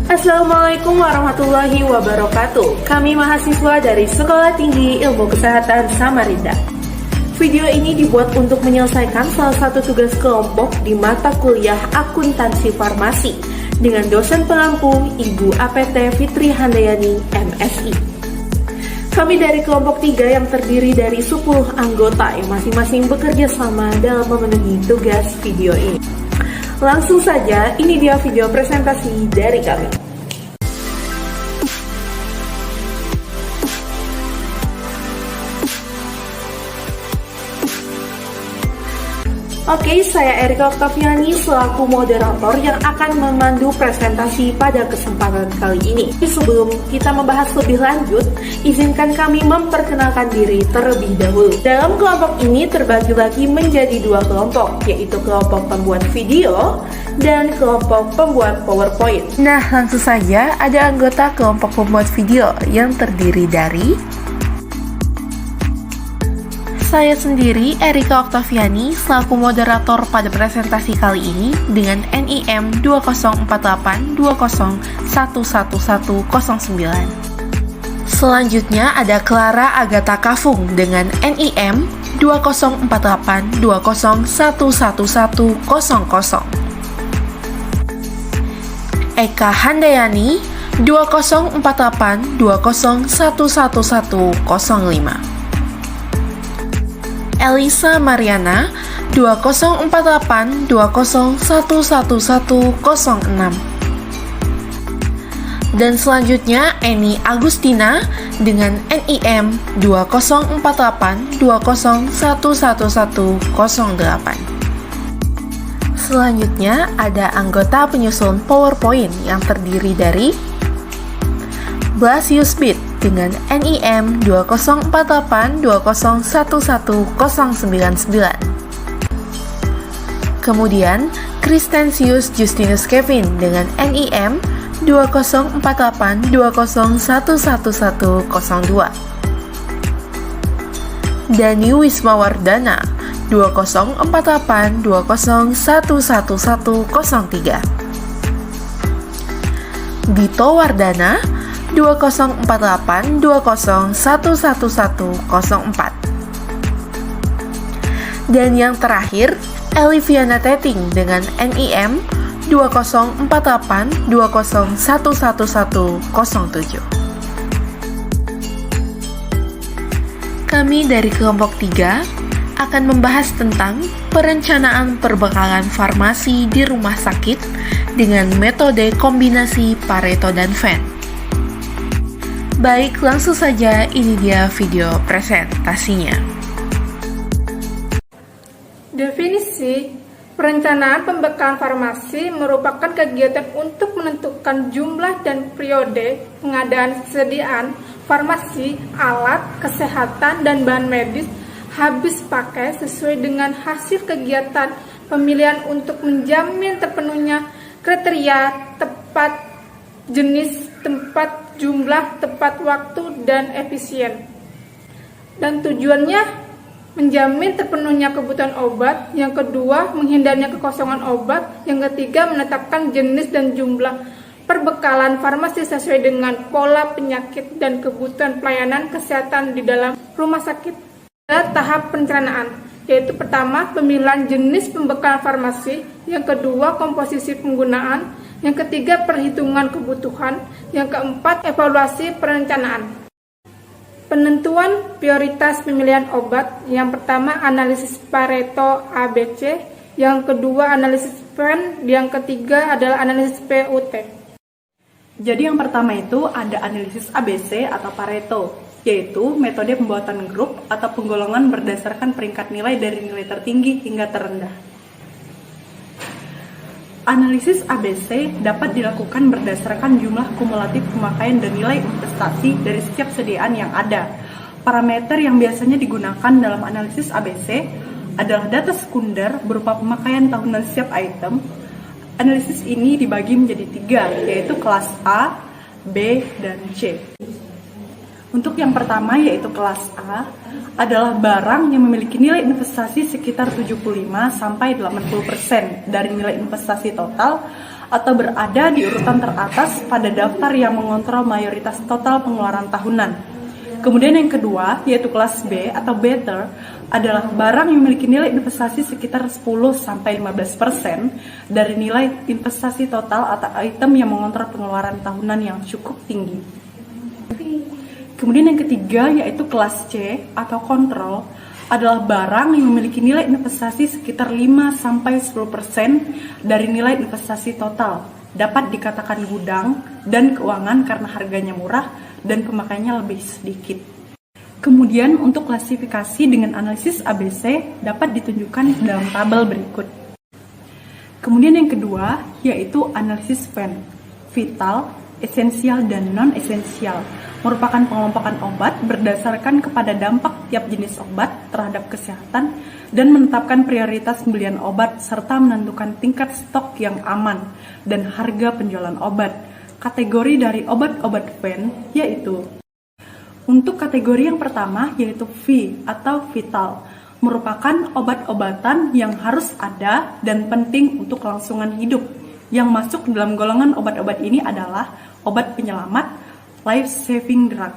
Assalamualaikum warahmatullahi wabarakatuh. Kami mahasiswa dari Sekolah Tinggi Ilmu Kesehatan Samarinda. Video ini dibuat untuk menyelesaikan salah satu tugas kelompok di mata kuliah Akuntansi Farmasi dengan dosen pengampu Ibu APT Fitri Handayani, MSI. Kami dari kelompok 3 yang terdiri dari 10 anggota yang masing-masing bekerja sama dalam memenuhi tugas video ini. Langsung saja, ini dia video presentasi dari kami. Oke, saya Erika Oktaviani selaku moderator yang akan memandu presentasi pada kesempatan kali ini. Sebelum kita membahas lebih lanjut, izinkan kami memperkenalkan diri terlebih dahulu. Dalam kelompok ini terbagi lagi menjadi 2 kelompok, yaitu kelompok pembuat video dan kelompok pembuat PowerPoint. Nah, langsung saja ada anggota kelompok pembuat video yang terdiri dari saya sendiri, Erika Oktaviani, selaku moderator pada presentasi kali ini dengan NIM 204820111109. Selanjutnya ada Clara Agatha Kafung dengan NIM 204820111100. Eka Handayani 204820111105. Elisa Mariana 204820111106. Dan selanjutnya Eni Agustina dengan NIM 204820111108. Selanjutnya ada anggota penyusun PowerPoint yang terdiri dari Blasius Bit dengan NIM 204820111099. Kemudian Kristensius Justinus Kevin dengan NIM 204820111102. Dani Wismawardana 204820111103. Dito Wardana 204820111104. Dan yang terakhir, Eliviana Teting dengan NIM 204820111107. Kami dari kelompok 3 akan membahas tentang perencanaan perbekalan farmasi di rumah sakit dengan metode kombinasi Pareto dan Venn. Baik, langsung saja ini dia video presentasinya. Definisi perencanaan pembekalan farmasi merupakan kegiatan untuk menentukan jumlah dan periode pengadaan sediaan farmasi, alat, kesehatan, dan bahan medis habis pakai sesuai dengan hasil kegiatan pemilihan untuk menjamin terpenuhnya kriteria tepat jenis, tempat, jumlah, tepat waktu, dan efisien. Dan tujuannya menjamin terpenuhnya kebutuhan obat, yang kedua menghindarnya kekosongan obat, yang ketiga menetapkan jenis dan jumlah perbekalan farmasi sesuai dengan pola penyakit dan kebutuhan pelayanan kesehatan di dalam rumah sakit. Ada tahap perencanaan, yaitu pertama pemilihan jenis pembekalan farmasi, yang kedua komposisi penggunaan, yang ketiga perhitungan kebutuhan, yang keempat evaluasi perencanaan. Penentuan prioritas pemilihan obat, yang pertama analisis Pareto ABC, yang kedua analisis Venn, yang ketiga adalah analisis PUT. Jadi yang pertama itu ada analisis ABC atau Pareto, yaitu metode pembuatan grup atau penggolongan berdasarkan peringkat nilai dari nilai tertinggi hingga terendah. Analisis ABC dapat dilakukan berdasarkan jumlah kumulatif pemakaian dan nilai investasi dari setiap sediaan yang ada. Parameter yang biasanya digunakan dalam analisis ABC adalah data sekunder berupa pemakaian tahunan setiap item. Analisis ini dibagi menjadi 3, yaitu kelas A, B, dan C. Untuk yang pertama yaitu kelas A adalah barang yang memiliki nilai investasi sekitar 75-80% dari nilai investasi total atau berada di urutan teratas pada daftar yang mengontrol mayoritas total pengeluaran tahunan. Kemudian yang kedua yaitu kelas B atau better adalah barang yang memiliki nilai investasi sekitar 10-15% dari nilai investasi total atau item yang mengontrol pengeluaran tahunan yang cukup tinggi. Kemudian yang ketiga yaitu kelas C atau kontrol adalah barang yang memiliki nilai investasi sekitar 5-10% dari nilai investasi total. Dapat dikatakan gudang dan keuangan karena harganya murah dan pemakaiannya lebih sedikit. Kemudian untuk klasifikasi dengan analisis ABC dapat ditunjukkan dalam tabel berikut. Kemudian yang kedua yaitu analisis VAN, vital, esensial, dan non-esensial, merupakan pengelompokan obat berdasarkan kepada dampak tiap jenis obat terhadap kesehatan dan menetapkan prioritas pembelian obat serta menentukan tingkat stok yang aman dan harga penjualan obat. Kategori dari obat-obat VAN yaitu untuk kategori yang pertama yaitu V atau vital, merupakan obat-obatan yang harus ada dan penting untuk kelangsungan hidup. Yang masuk dalam golongan obat-obat ini adalah obat penyelamat, life-saving drug,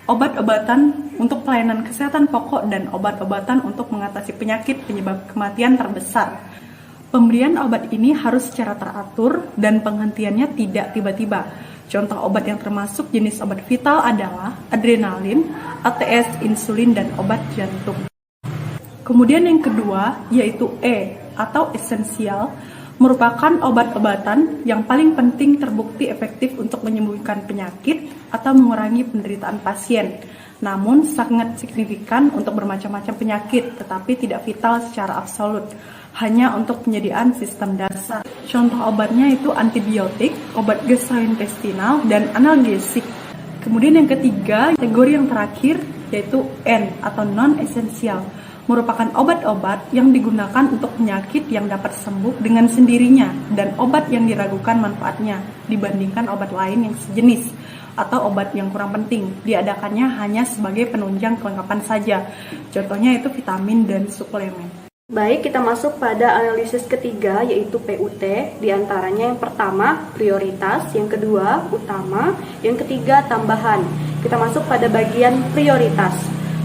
obat-obatan untuk pelayanan kesehatan pokok, dan obat-obatan untuk mengatasi penyakit penyebab kematian terbesar. Pemberian obat ini harus secara teratur dan penghentiannya tidak tiba-tiba. Contoh obat yang termasuk jenis obat vital adalah adrenalin, ATS, insulin, dan obat jantung. Kemudian yang kedua yaitu E atau esensial, merupakan obat-obatan yang paling penting terbukti efektif untuk menyembuhkan penyakit atau mengurangi penderitaan pasien, namun sangat signifikan untuk bermacam-macam penyakit, tetapi tidak vital secara absolut, hanya untuk penyediaan sistem dasar. Contoh obatnya itu antibiotik, obat gastrointestinal, dan analgesik. Kemudian yang ketiga, kategori yang terakhir yaitu N atau non-esensial, merupakan obat-obat yang digunakan untuk penyakit yang dapat sembuh dengan sendirinya dan obat yang diragukan manfaatnya dibandingkan obat lain yang sejenis atau obat yang kurang penting. Diadakannya hanya sebagai penunjang kelengkapan saja. Contohnya itu vitamin dan suplemen. Baik, kita masuk pada analisis ketiga yaitu PUT. Di antaranya yang pertama prioritas, yang kedua utama, yang ketiga tambahan. Kita masuk pada bagian prioritas.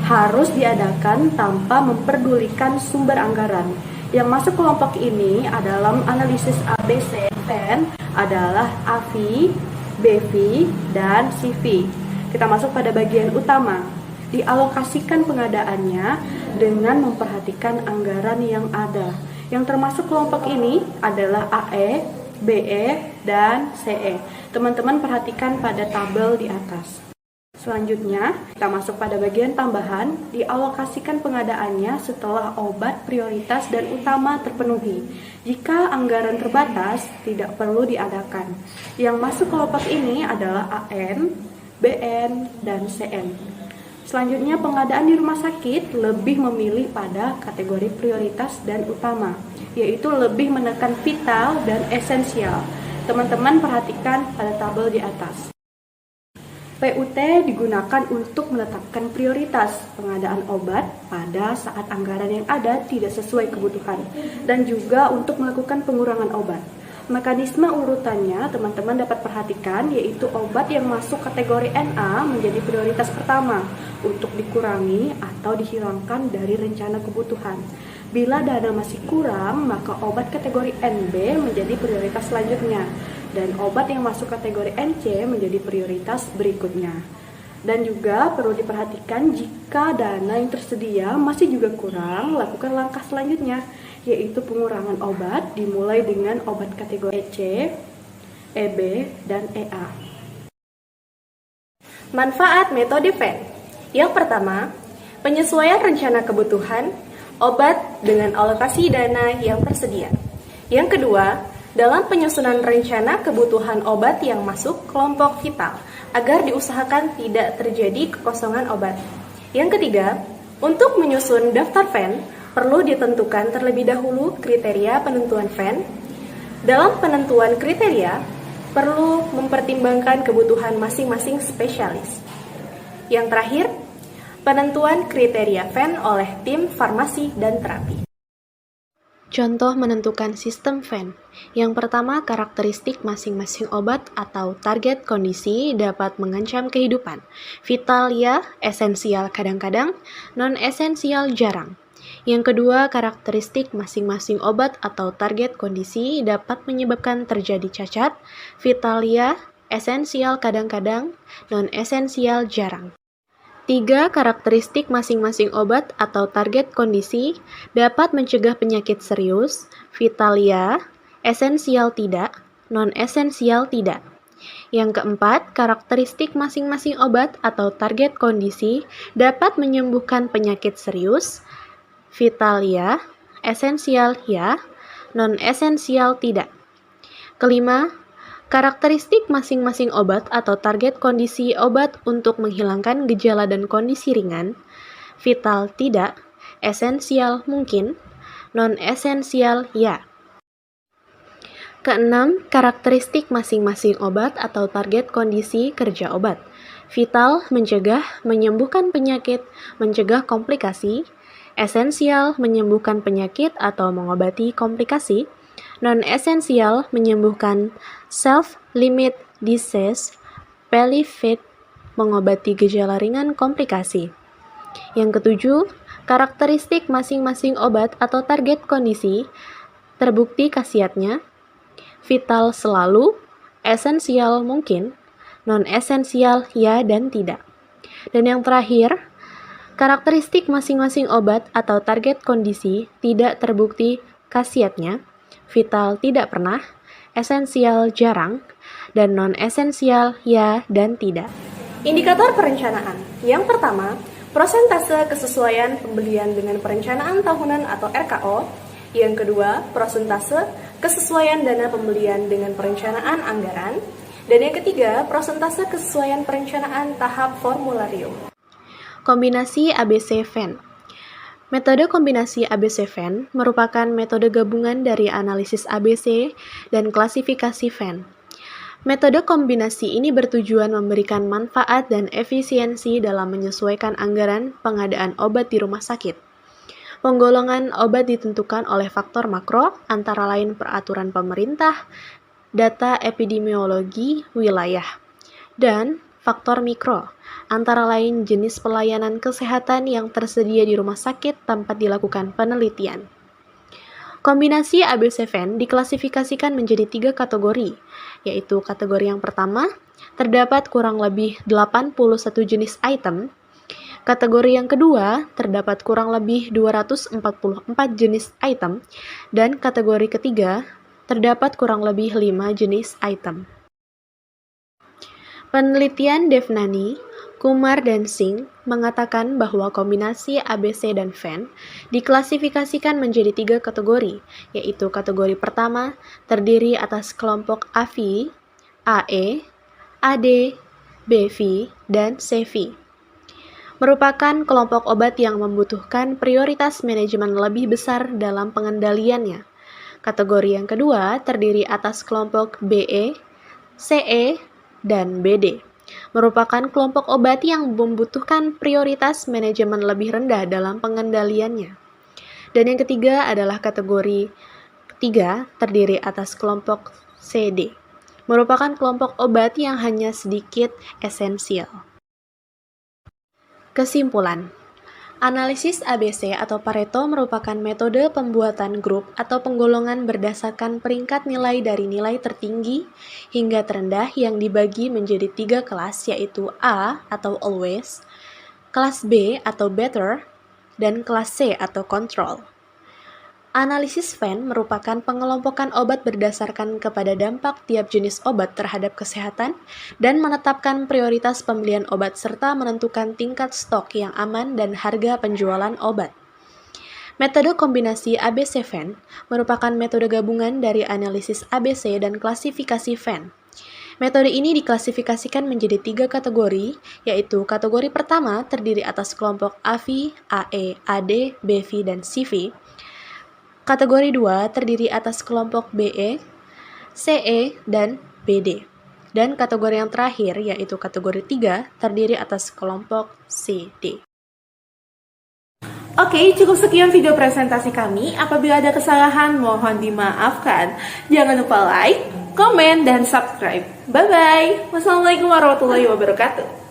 Harus diadakan tanpa memperdulikan sumber anggaran. Yang masuk kelompok ini dalam analisis ABC VAN adalah AV, BV, dan CV. Kita masuk pada bagian utama. Dialokasikan pengadaannya dengan memperhatikan anggaran yang ada. Yang termasuk kelompok ini adalah AE, BE, dan CE. Teman-teman perhatikan pada tabel di atas. Selanjutnya, kita masuk pada bagian tambahan, dialokasikan pengadaannya setelah obat prioritas dan utama terpenuhi. Jika anggaran terbatas, tidak perlu diadakan. Yang masuk kelompok ini adalah AN, BN, dan CN. Selanjutnya, pengadaan di rumah sakit lebih memilih pada kategori prioritas dan utama, yaitu lebih menekan vital dan esensial. Teman-teman perhatikan pada tabel di atas. PUT digunakan untuk menetapkan prioritas pengadaan obat pada saat anggaran yang ada tidak sesuai kebutuhan dan juga untuk melakukan pengurangan obat. Mekanisme urutannya teman-teman dapat perhatikan yaitu obat yang masuk kategori NA menjadi prioritas pertama untuk dikurangi atau dihilangkan dari rencana kebutuhan. Bila dana masih kurang, maka obat kategori NB menjadi prioritas selanjutnya dan obat yang masuk kategori NC menjadi prioritas berikutnya. Dan juga perlu diperhatikan jika dana yang tersedia masih juga kurang, lakukan langkah selanjutnya, yaitu pengurangan obat dimulai dengan obat kategori EC, EB, dan EA. Manfaat metode VAN. Yang pertama, penyesuaian rencana kebutuhan obat dengan alokasi dana yang tersedia. Yang kedua, dalam penyusunan rencana kebutuhan obat yang masuk kelompok vital agar diusahakan tidak terjadi kekosongan obat. Yang ketiga, untuk menyusun daftar VAN perlu ditentukan terlebih dahulu kriteria penentuan VAN. Dalam penentuan kriteria perlu mempertimbangkan kebutuhan masing-masing spesialis. Yang terakhir, penentuan kriteria FEN oleh tim farmasi dan terapi. Contoh menentukan sistem FEN. Yang pertama, karakteristik masing-masing obat atau target kondisi dapat mengancam kehidupan. Vital ya, esensial kadang-kadang, non-esensial jarang. Yang kedua, karakteristik masing-masing obat atau target kondisi dapat menyebabkan terjadi cacat. Vital ya, esensial kadang-kadang, non-esensial jarang. 3. Karakteristik masing-masing obat atau target kondisi dapat mencegah penyakit serius, vital ya, esensial tidak, non-esensial tidak. Yang keempat, karakteristik masing-masing obat atau target kondisi dapat menyembuhkan penyakit serius, vital ya, esensial ya, non-esensial tidak. Kelima, karakteristik masing-masing obat atau target kondisi obat untuk menghilangkan gejala dan kondisi ringan, vital tidak, esensial mungkin, non-esensial ya. Keenam, karakteristik masing-masing obat atau target kondisi kerja obat. Vital, mencegah, menyembuhkan penyakit, mencegah komplikasi. Esensial, menyembuhkan penyakit atau mengobati komplikasi. Non-esensial, menyembuhkan self-limit disease, palliative, mengobati gejala ringan komplikasi. Yang ketujuh, karakteristik masing-masing obat atau target kondisi terbukti khasiatnya, vital selalu, esensial mungkin, non-esensial ya dan tidak. Dan yang terakhir, karakteristik masing-masing obat atau target kondisi tidak terbukti khasiatnya, vital tidak pernah, esensial jarang, dan non-esensial ya dan tidak. Indikator perencanaan. Yang pertama, prosentase kesesuaian pembelian dengan perencanaan tahunan atau RKO. Yang kedua, prosentase kesesuaian dana pembelian dengan perencanaan anggaran. Dan yang ketiga, prosentase kesesuaian perencanaan tahap formularium. Kombinasi ABC FEN. Metode kombinasi ABC FEN merupakan metode gabungan dari analisis ABC dan klasifikasi FEN. Metode kombinasi ini bertujuan memberikan manfaat dan efisiensi dalam menyesuaikan anggaran pengadaan obat di rumah sakit. Penggolongan obat ditentukan oleh faktor makro, antara lain peraturan pemerintah, data epidemiologi wilayah, dan faktor mikro, antara lain jenis pelayanan kesehatan yang tersedia di rumah sakit tempat dilakukan penelitian. Kombinasi ABC FEN diklasifikasikan menjadi 3 kategori, yaitu kategori yang pertama, terdapat kurang lebih 81 jenis item. Kategori yang kedua, terdapat kurang lebih 244 jenis item. Dan kategori ketiga, terdapat kurang lebih 5 jenis item. Penelitian Devnani, Kumar dan Singh mengatakan bahwa kombinasi ABC dan FEN diklasifikasikan menjadi 3 kategori, yaitu kategori pertama terdiri atas kelompok AV, AE, AD, BV, dan CV. Merupakan kelompok obat yang membutuhkan prioritas manajemen lebih besar dalam pengendaliannya. Kategori yang kedua terdiri atas kelompok BE, CE, dan BD. Merupakan kelompok obat yang membutuhkan prioritas manajemen lebih rendah dalam pengendaliannya. Dan yang ketiga adalah kategori ketiga terdiri atas kelompok CD. Merupakan kelompok obat yang hanya sedikit esensial. Kesimpulan, analisis ABC atau Pareto merupakan metode pembuatan grup atau penggolongan berdasarkan peringkat nilai dari nilai tertinggi hingga terendah yang dibagi menjadi 3 kelas, yaitu A atau always, kelas B atau better, dan kelas C atau control. Analisis FEN merupakan pengelompokan obat berdasarkan kepada dampak tiap jenis obat terhadap kesehatan dan menetapkan prioritas pembelian obat serta menentukan tingkat stok yang aman dan harga penjualan obat. Metode kombinasi ABC FEN merupakan metode gabungan dari analisis ABC dan klasifikasi FEN. Metode ini diklasifikasikan menjadi 3 kategori, yaitu kategori pertama terdiri atas kelompok AV, AE, AD, BV, dan CV. Kategori 2 terdiri atas kelompok BE, CE, dan BD. Dan kategori yang terakhir, yaitu kategori 3, terdiri atas kelompok C, D. Oke, cukup sekian video presentasi kami. Apabila ada kesalahan, mohon dimaafkan. Jangan lupa like, komen, dan subscribe. Bye-bye. Wassalamualaikum warahmatullahi wabarakatuh.